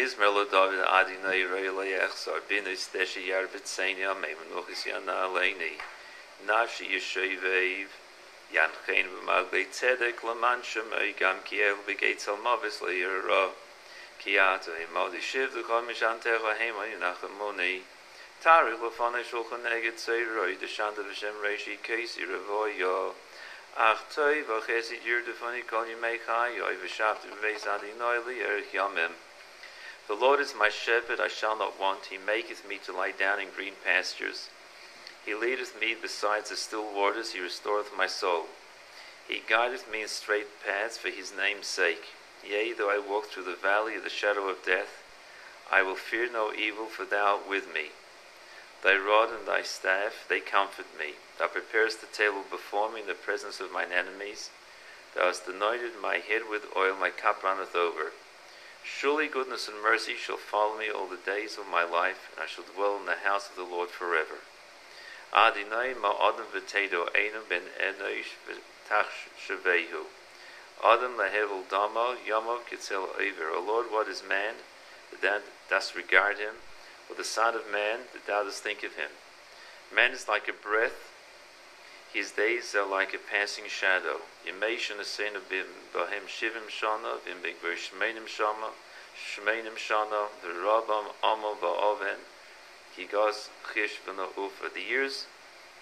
Mizmer David Adinai Reilech Sarbinus Deshi Yarbitsania Memanuchis Yana Leni Nashi Yeshivev Yanchain V'Magle Tzedek Laman Shemay Gam Kiel Begates Almavis Leira Kiata Himodi Shiv the Komishantecha Hema Yunachamoni Tari Lafane Shulchan Neged Seiroi the Shanda Vishem Reshi Kasi Revoyo Ach Toy Vachesi Yurdefani Kol Yimechai Yoi Vishaft Vez Adinoi Lier Yamim. The Lord is my shepherd, I shall not want. He maketh me to lie down in green pastures. He leadeth me beside the still waters. He restoreth my soul. He guideth me in straight paths for his name's sake. Yea, though I walk through the valley of the shadow of death, I will fear no evil, for thou art with me. Thy rod and thy staff, they comfort me. Thou preparest the table before me in the presence of mine enemies. Thou hast anointed my head with oil, my cup runneth over. Surely goodness and mercy shall follow me all the days of my life, and I shall dwell in the house of the Lord forever. Adonai ma adam v'tedo einu ben enosh v'tach shevehu. Adam lehevel damo yomo kitzel oiver. O Lord, what is man, that thou dost regard him, or the son of man, that thou dost think of him? Man is like a breath, his days are like a passing shadow. Yemei shenasenu b'hem shivim shana, v'im b'gver shmeinim shana, v'rabam amo ba'oven, ki gos chish v'no ufa. The years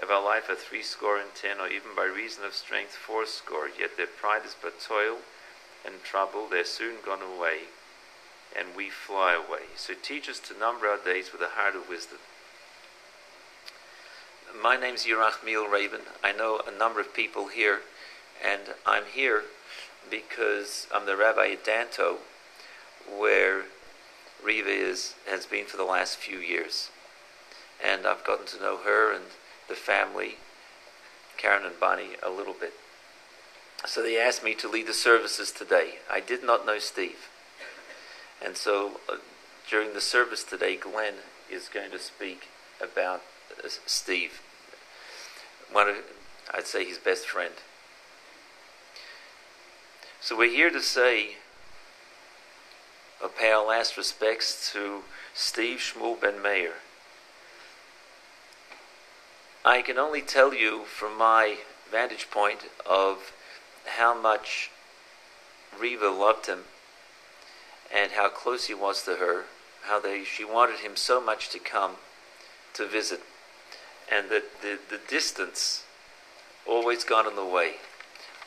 of our life are 70, or even by reason of strength 80. Yet their pride is but toil and trouble. They are soon gone away, and we fly away. So teach us to number our days with a heart of wisdom. My name's Yerachmiel Rabin. I know a number of people here, and I'm here because I'm the rabbi at Danto, where Riva has been for the last few years. And I've gotten to know her and the family, Karen and Bonnie, a little bit. So they asked me to lead the services today. I did not know Steve. And so during the service today, Glenn is going to speak about Steve, I'd say his best friend. So we're here to say, or pay our last respects to Steve Shmuel Ben Meir. I can only tell you from my vantage point of how much Riva loved him and how close he was to her, how she wanted him so much to come to visit, and that the distance always got in the way.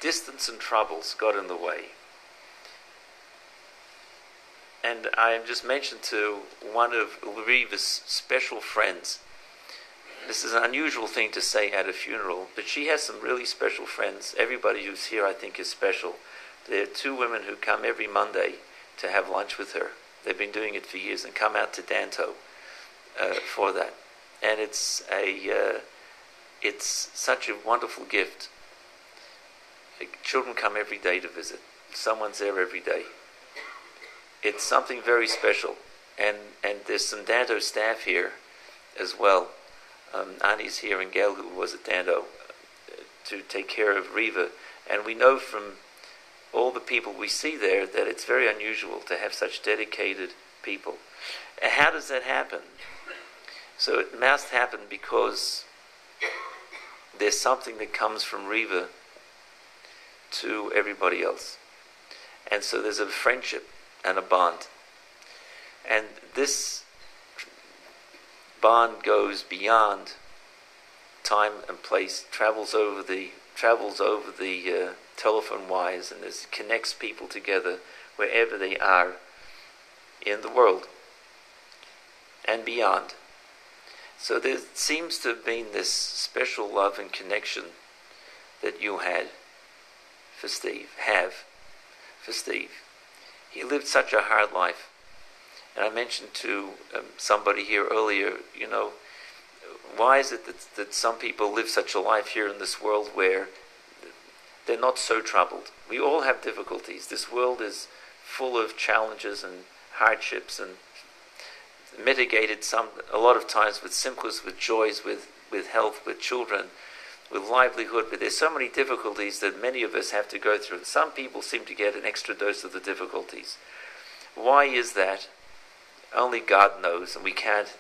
Distance and troubles got in the way. And I am just mentioned to one of Riva's special friends. This is an unusual thing to say at a funeral, but she has some really special friends. Everybody who's here, I think, is special. There are 2 women who come every Monday to have lunch with her. They've been doing it for years and come out to Danto for that. And it's such a wonderful gift. Children come every day to visit. Someone's there every day. It's something very special. And there's some Danto staff here as well. Annie's here and Gail, who was at Danto, to take care of Riva. And we know from all the people we see there that it's very unusual to have such dedicated people. And how does that happen? So it must happen because there's something that comes from Riva to everybody else. And so there's a friendship and a bond. And this bond goes beyond time and place, travels over the telephone wires, and it connects people together wherever they are in the world and beyond. So there seems to have been this special love and connection that you had for Steve, He lived such a hard life. And I mentioned to somebody here earlier, why is it that some people live such a life here in this world where they're not so troubled? We all have difficulties. This world is full of challenges and hardships, and mitigated a lot of times with simchas, with joys, with health, with children, with livelihood. But there's so many difficulties that many of us have to go through. And some people seem to get an extra dose of the difficulties. Why is that? Only God knows, and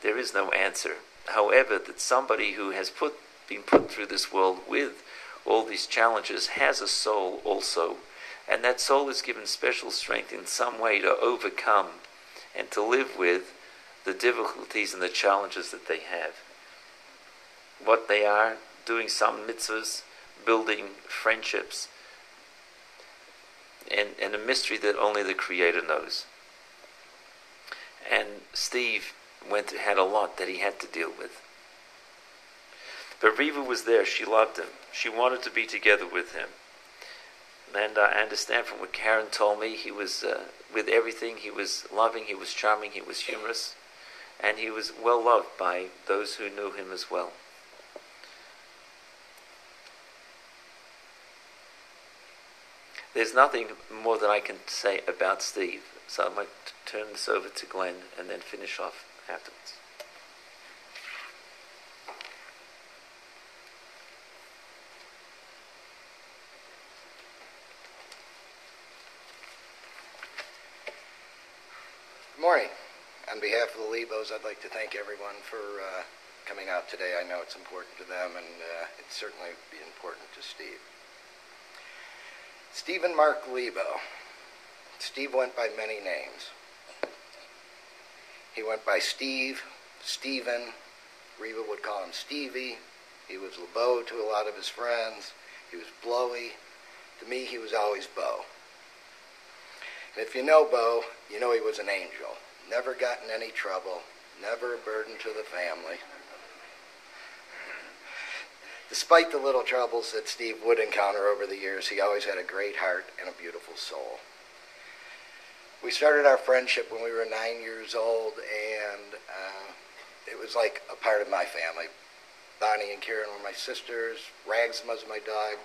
there is no answer. However, that somebody who has been put through this world with all these challenges has a soul also, and that soul is given special strength in some way to overcome and to live with the difficulties and the challenges that they have. What they are, doing some mitzvahs, building friendships, and a mystery that only the Creator knows. And Steve had a lot that he had to deal with. But Reva was there. She loved him. She wanted to be together with him. And I understand from what Karen told me, he was, with everything, he was loving, he was charming, he was humorous, and he was well loved by those who knew him as well. There's nothing more that I can say about Steve, so I might turn this over to Glenn and then finish off afterwards. Good morning. On behalf of the Lebos, I'd like to thank everyone for coming out today. I know it's important to them, and it certainly would be important to Steve. Stephen Mark Lebo. Steve went by many names. He went by Steve, Stephen. Reva would call him Stevie. He was LeBeau to a lot of his friends. He was Blowy. To me, he was always Beau. And if you know Beau, you know he was an angel. Never got in any trouble. Never a burden to the family. Despite the little troubles that Steve would encounter over the years, he always had a great heart and a beautiful soul. We started our friendship when we were 9 years old, and it was like a part of my family. Bonnie and Karen were my sisters. Rags was my dog.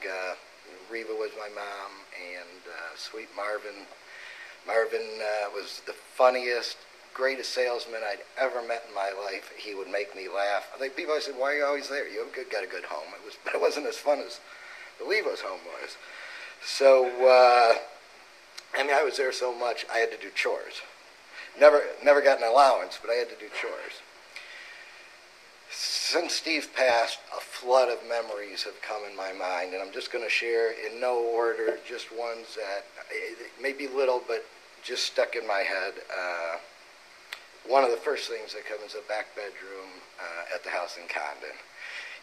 Reva was my mom, and sweet Marvin. Marvin was the funniest, greatest salesman I'd ever met in my life. He would make me laugh. I think people always said, "Why are you always there? You got a good home." But it wasn't as fun as the Lebo's home was. So, I was there so much, I had to do chores. Never got an allowance, but I had to do chores. Since Steve passed, a flood of memories have come in my mind, and I'm just going to share in no order, just ones that may be little, but just stuck in my head. One of the first things that comes is the back bedroom at the house in Condon.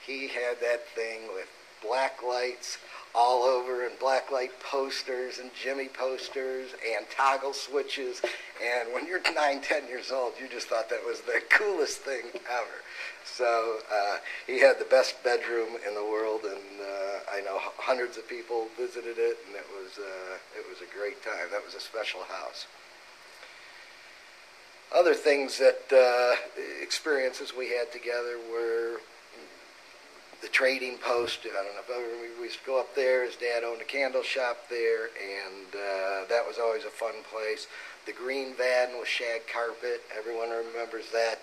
He had that thing with black lights all over, and black light posters and Jimmy posters and toggle switches. And when you're 9, 10 years old, you just thought that was the coolest thing ever. So he had the best bedroom in the world, and I know hundreds of people visited it, and it was a great time. That was a special house. Other things that experiences we had together were the trading post. I don't know if we used to go up there. His dad owned a candle shop there, and that was always a fun place. The green van with shag carpet. Everyone remembers that.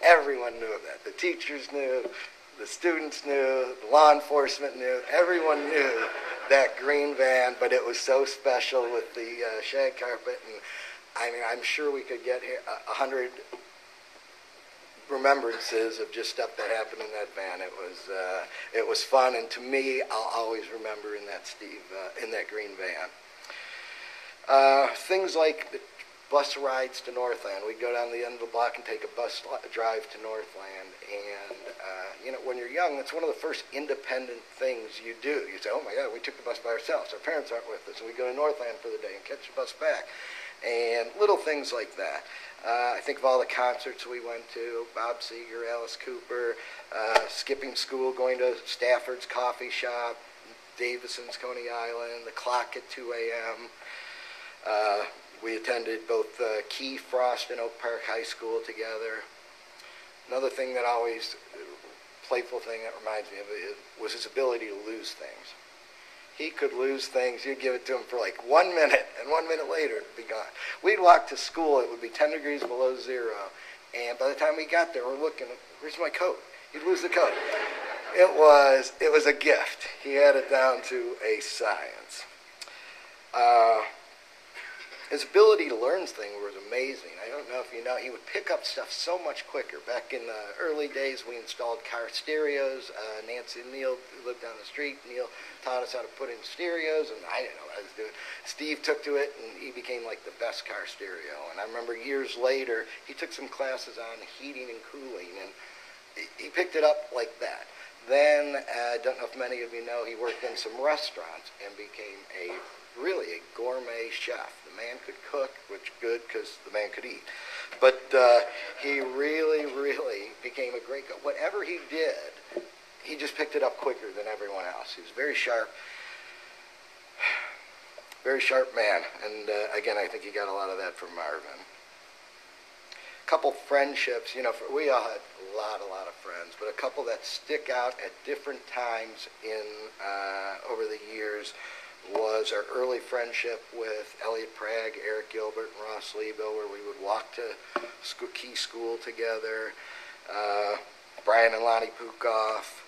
Everyone knew that. The teachers knew. The students knew. The law enforcement knew. Everyone knew that green van, but it was so special with the shag carpet. And I'm sure we could get here 100 remembrances of just stuff that happened in that van. It was fun, and to me, I'll always remember in that green van. Things like the bus rides to Northland. We'd go down the end of the block and take a bus drive to Northland, and when you're young, that's one of the first independent things you do. You say, "Oh my God, we took the bus by ourselves. Our parents aren't with us," and we go to Northland for the day and catch the bus back. And little things like that. I think of all the concerts we went to, Bob Seger, Alice Cooper, skipping school, going to Stafford's Coffee Shop, Davison's Coney Island, the clock at 2 a.m. We attended both Key, Frost, and Oak Park High School together. Another thing that always, playful thing that reminds me of it, was his ability to lose things. He could lose things. You'd give it to him for like 1 minute, and 1 minute later it'd be gone. We'd walk to school. It would be 10 degrees below zero, and by the time we got there, we're looking. Where's my coat? He'd lose the coat. It was a gift. He had it down to a science. His ability to learn things was amazing. I don't know if you know, he would pick up stuff so much quicker. Back in the early days, we installed car stereos. Nancy and Neil, who lived down the street, Neil taught us how to put in stereos, and I didn't know what I was doing. Steve took to it, and he became like the best car stereo. And I remember years later, he took some classes on heating and cooling, and he picked it up like that. Then, I don't know if many of you know, he worked in some restaurants and became really a gourmet chef. The man could cook, which good because the man could eat. But he really, really became a great cook. Whatever he did, he just picked it up quicker than everyone else. He was very sharp man. And again, I think he got a lot of that from Marvin. Couple friendships, you know, we all had a lot of friends, but a couple that stick out at different times in over the years was our early friendship with Elliot Pragg, Eric Gilbert, and Ross Lebo, where we would walk to Key School together. Brian and Lonnie Pukoff,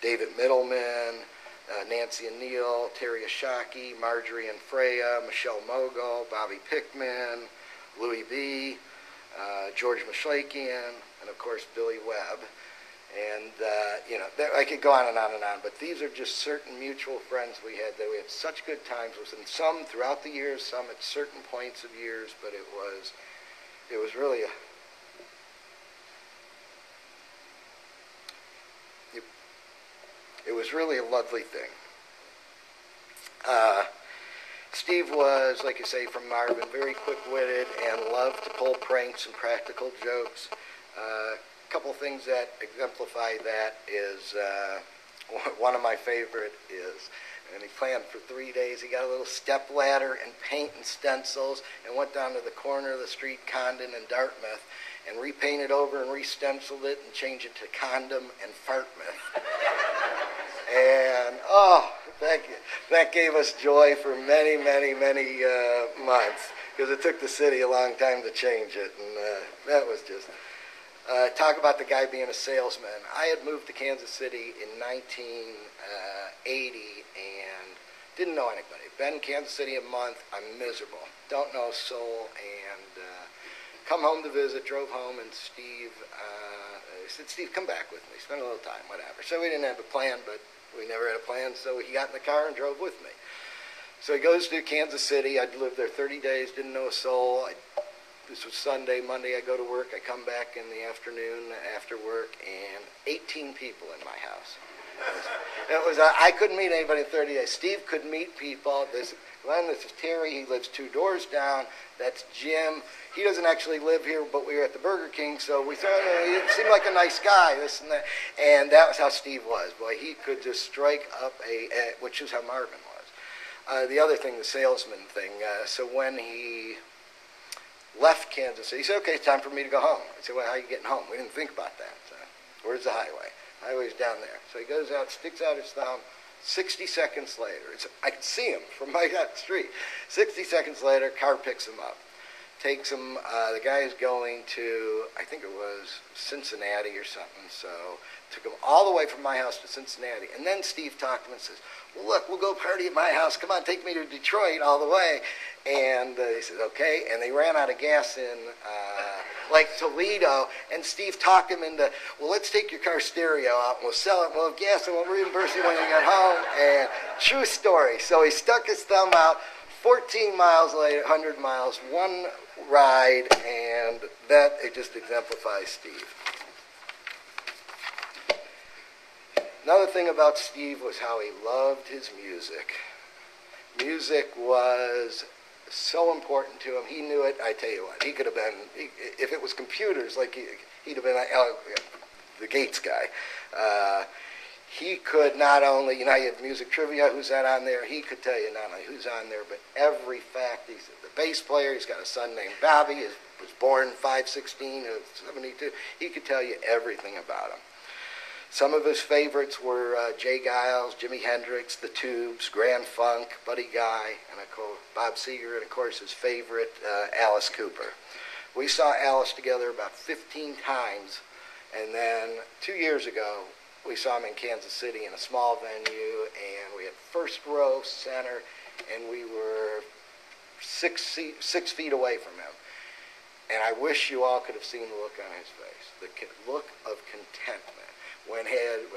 David Middleman, Nancy and Neil, Terry Ashaki, Marjorie and Freya, Michelle Mogul, Bobby Pickman, Louis B., George Mashlakian, and of course Billy Webb. And, you know, I could go on and on and on, but these are just certain mutual friends we had that we had such good times with, and some throughout the years, some at certain points of years, but it was really it was really a lovely thing. Steve was, like I say, from Marvin, very quick-witted and loved to pull pranks and practical jokes. A couple things that exemplify that is, one of my favorite is, and he planned for 3 days, he got a little step ladder and paint and stencils and went down to the corner of the street, Condon and Dartmouth, and repainted over and re-stenciled it and changed it to Condom and Fartmouth. And, oh, that gave us joy for many months, because it took the city a long time to change it, and that was just... talk about the guy being a salesman. I had moved to Kansas City in 1980 and didn't know anybody. Been in Kansas City a month. I'm miserable. Don't know a soul. And come home to visit. Drove home, and Steve said, "Steve, come back with me. Spend a little time, whatever." So we didn't have a plan, but we never had a plan. So he got in the car and drove with me. So he goes to Kansas City. I'd lived there 30 days. Didn't know a soul. This was Sunday. Monday I go to work. I come back in the afternoon after work, and 18 people in my house. I couldn't meet anybody in 30 days. Steve could meet people. This is Terry. He lives 2 doors down. That's Jim. He doesn't actually live here, but we were at the Burger King, so we thought he seemed like a nice guy, this and that. And that was how Steve was. Boy, he could just strike up which is how Marvin was. The other thing, the salesman thing. So when he left Kansas City, he said, "Okay, it's time for me to go home." I said, "Well, how are you getting home?" We didn't think about that. So, where's the highway? Highway's down there. So he goes out, sticks out his thumb. 60 seconds later, I can see him from my street. 60 seconds later, car picks him up. Takes him, the guy is going to, I think it was Cincinnati or something, so took him all the way from my house to Cincinnati. And then Steve talked to him and says, "Well, look, we'll go party at my house. Come on, take me to Detroit all the way." And he said, "Okay." And they ran out of gas in like Toledo, and Steve talked him into, "Well, let's take your car stereo out, and we'll sell it, and we'll have gas, and we'll reimburse you when you get home." And true story. So he stuck his thumb out. 14 miles later, 100 miles, one ride, and that it just exemplifies Steve. Another thing about Steve was how he loved his music. Music was so important to him. He knew it. I tell you what, he could have been, if it was computers, like he'd have been the Gates guy. He could not only, you have music trivia, who's that on there? He could tell you not only who's on there, but every fact. He's the bass player. He's got a son named Bobby. He was born 5/16 of 72. He could tell you everything about him. Some of his favorites were Jay Giles, Jimi Hendrix, The Tubes, Grand Funk, Buddy Guy, and of course Bob Seger, and of course his favorite, Alice Cooper. We saw Alice together about 15 times, and then 2 years ago, we saw him in Kansas City in a small venue, and We had first row center, and we were 6 feet away from him. And I wish you all could have seen the look on his face, the look of contentment. When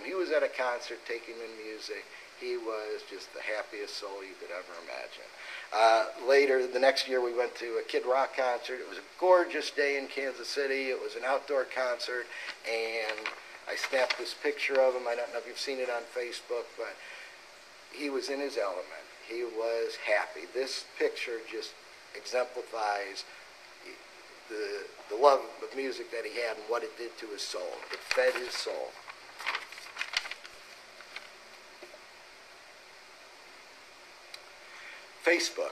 he was at a concert taking in music, he was just the happiest soul you could ever imagine. Later, the next year, we went to a Kid Rock concert. It was a gorgeous day in Kansas City. It was an outdoor concert, and I snapped this picture of him. I don't know if you've seen it on Facebook, but he was in his element. He was happy. This picture just exemplifies the love of music that he had and what it did to his soul. It fed his soul. Facebook.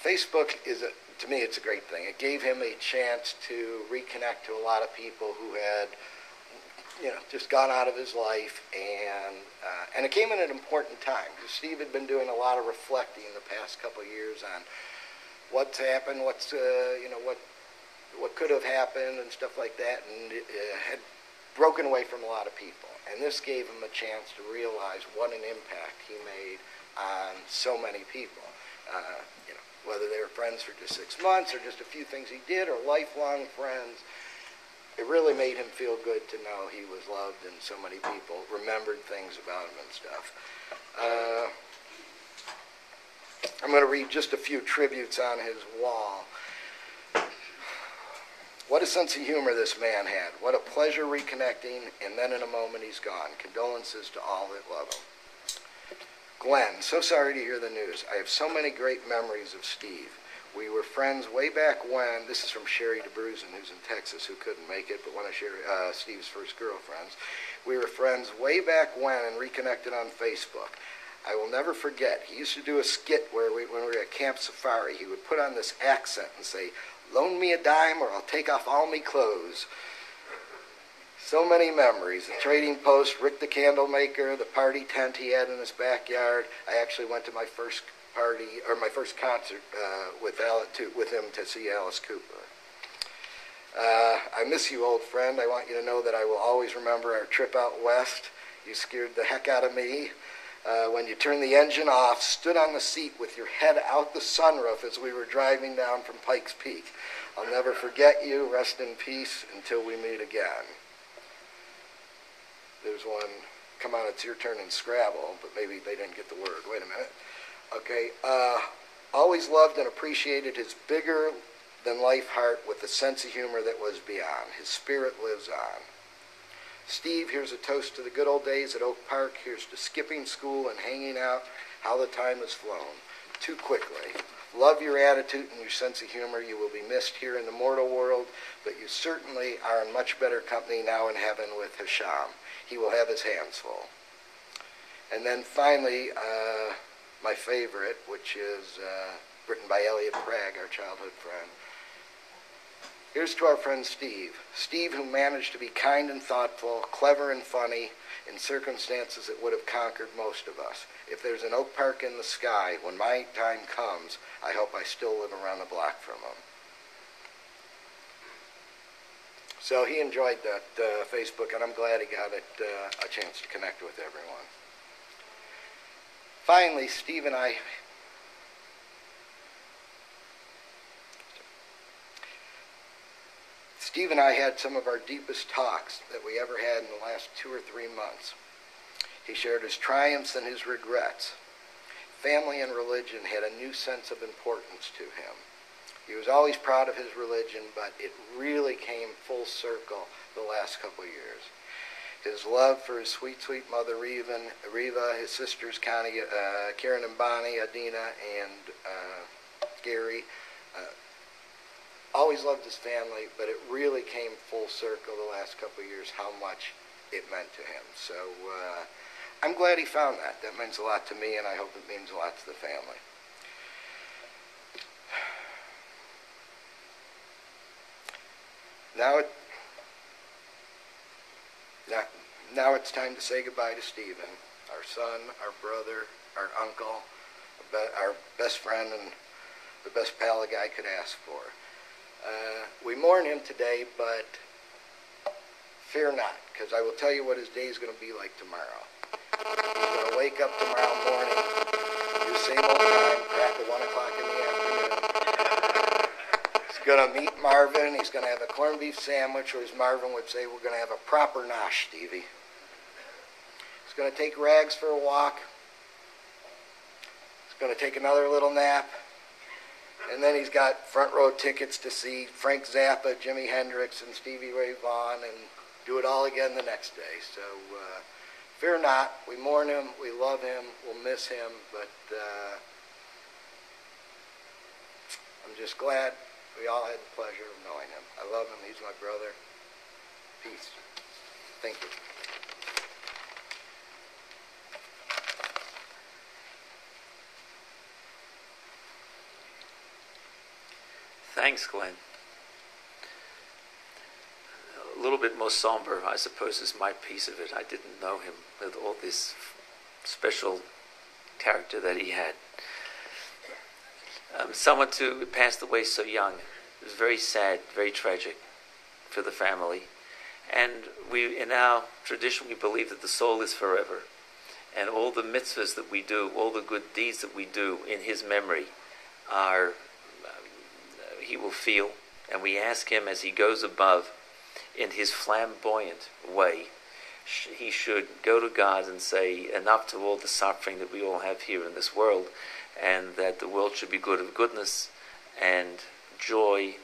Facebook is, to me, it's a great thing. It gave him a chance to reconnect to a lot of people who had, just gone out of his life, and it came in an important time, because Steve had been doing a lot of reflecting in the past couple of years on what's happened, what could have happened and stuff like that, and had broken away from a lot of people. And this gave him a chance to realize what an impact he made on so many people. Whether they were friends for just 6 months or just a few things he did or lifelong friends, it really made him feel good to know he was loved and so many people remembered things about him and stuff. I'm going to read just a few tributes on his wall. What a sense of humor this man had. What a pleasure reconnecting, and then in a moment he's gone. Condolences to all that love him. Glenn, so sorry to hear the news. I have so many great memories of Steve. We were friends way back when, this is from Sherry DeBruzen, who's in Texas, who couldn't make it, but one of Steve's first girlfriends. We were friends way back when and reconnected on Facebook. I will never forget, he used to do a skit when we were at Camp Safari. He would put on this accent and say, "Loan me a dime or I'll take off all me clothes." So many memories. The trading post, Rick the candle maker, the party tent he had in his backyard. I actually went to my first party, or my first concert with him to see Alice Cooper. I miss you, old friend. I want you to know that I will always remember our trip out west. You scared the heck out of me. When you turned the engine off, stood on the seat with your head out the sunroof as we were driving down from Pikes Peak. I'll never forget you. Rest in peace until we meet again. There's one, come on, it's your turn in Scrabble, but maybe they didn't get the word. Wait a minute. Okay. Always loved and appreciated his bigger-than-life heart with a sense of humor that was beyond. His spirit lives on. Steve, here's a toast to the good old days at Oak Park. Here's to skipping school and hanging out. How the time has flown. Too quickly. Love your attitude and your sense of humor. You will be missed here in the mortal world, but you certainly are in much better company now in heaven with Hisham. He will have his hands full. And then finally, my favorite, which is written by Elliot Bragg, our childhood friend. Here's to our friend Steve. Steve, who managed to be kind and thoughtful, clever and funny, in circumstances that would have conquered most of us. If there's an Oak Park in the sky, when my time comes, I hope I still live around the block from him. So he enjoyed that Facebook, and I'm glad he got a chance to connect with everyone. Finally, Steve and I had some of our deepest talks that we ever had in the last 2 or 3 months. He shared his triumphs and his regrets. Family and religion had a new sense of importance to him. He was always proud of his religion, but it really came full circle the last couple of years. His love for his sweet, sweet mother, Reva, his sisters, Connie, Karen and Bonnie, Adina, and Gary. Always loved his family, but it really came full circle the last couple of years how much it meant to him. So I'm glad he found that. That means a lot to me, and I hope it means a lot to the family. Now it's time to say goodbye to Stephen, our son, our brother, our uncle, our best friend, and the best pal a guy could ask for. We mourn him today, but fear not, because I will tell you what his day is going to be like tomorrow. He's going to wake up tomorrow same old time, crack at 1 o'clock in the afternoon. He's going to meet Marvin. He's going to have a corned beef sandwich, or as Marvin would say, we're going to have a proper nosh, Stevie. He's going to take Rags for a walk. He's going to take another little nap. And then he's got front row tickets to see Frank Zappa, Jimi Hendrix, and Stevie Ray Vaughan, and do it all again the next day. So fear not. We mourn him. We love him. We'll miss him. But I'm just glad we all had the pleasure of knowing him. I love him. He's my brother. Peace. Thank you. Thanks, Glenn. A little bit more somber, I suppose, is my piece of it. I didn't know him with all this special character that he had. Someone who passed away so young. It was very sad, very tragic for the family. And we, in our tradition, we believe that the soul is forever. And all the mitzvahs that we do, all the good deeds that we do in his memory are, he will feel. And we ask him as he goes above, in his flamboyant way, he should go to God and say, enough to all the suffering that we all have here in this world, and that the world should be good of goodness and joy,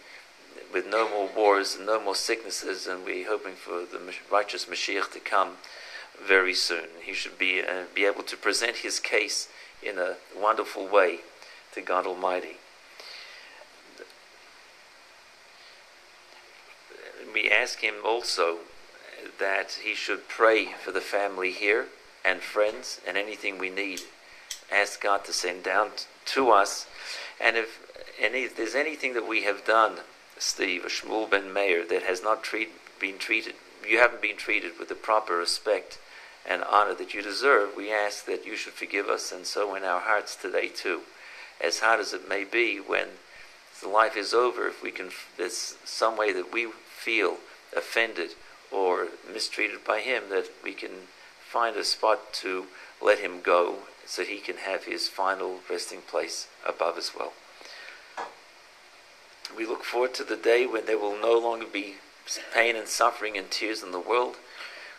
with no more wars and no more sicknesses, and we're hoping for the righteous Mashiach to come very soon. He should be able to present his case in a wonderful way to God Almighty. We ask him also that he should pray for the family here and friends and anything we need. Ask God to send down to us. And if there's anything that we have done, Steve, or Shmuel ben Meir, that has not been treated, you haven't been treated with the proper respect and honor that you deserve, we ask that you should forgive us, and so in our hearts today too. As hard as it may be, when the life is over, if we can, there's some way that we feel offended or mistreated by him, that we can find a spot to let him go so he can have his final resting place above as well. We look forward to the day when there will no longer be pain and suffering and tears in the world,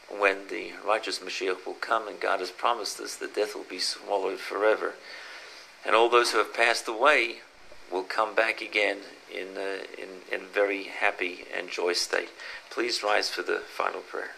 when the righteous Mashiach will come, and God has promised us that death will be swallowed forever. And all those who have passed away will come back again in very happy and joy state. Please rise for the final prayer.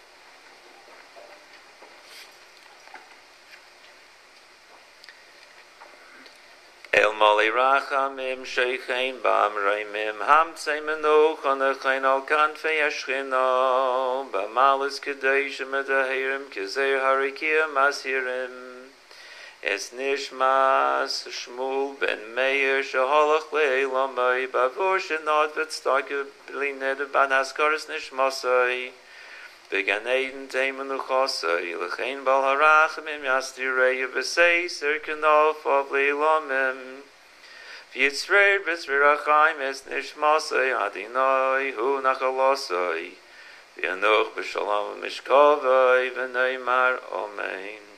El Moli Rachamim Sheikhein Bam Raimim Hamtzei Menuch Onechein Al Kanfei Ashchino Bamalis Kadeshim Edahirim Kezer Harikia Mashirim Es Nishmas Shmuel ben Meir Sheholach Leilamai Bavur Shenod V'tztaka B'lined Ban Haskaris Nishmasai Began Eden Teimen Uchasai Lechein Bal Harachimim Yastireya B'sei Serkanof Av Leilamim V'yitzreir B'tzreirachayim Es Nishmasai Adinai Hu Nachalasai V'yanoch B'shalom Mishkavai V'neimar Amen.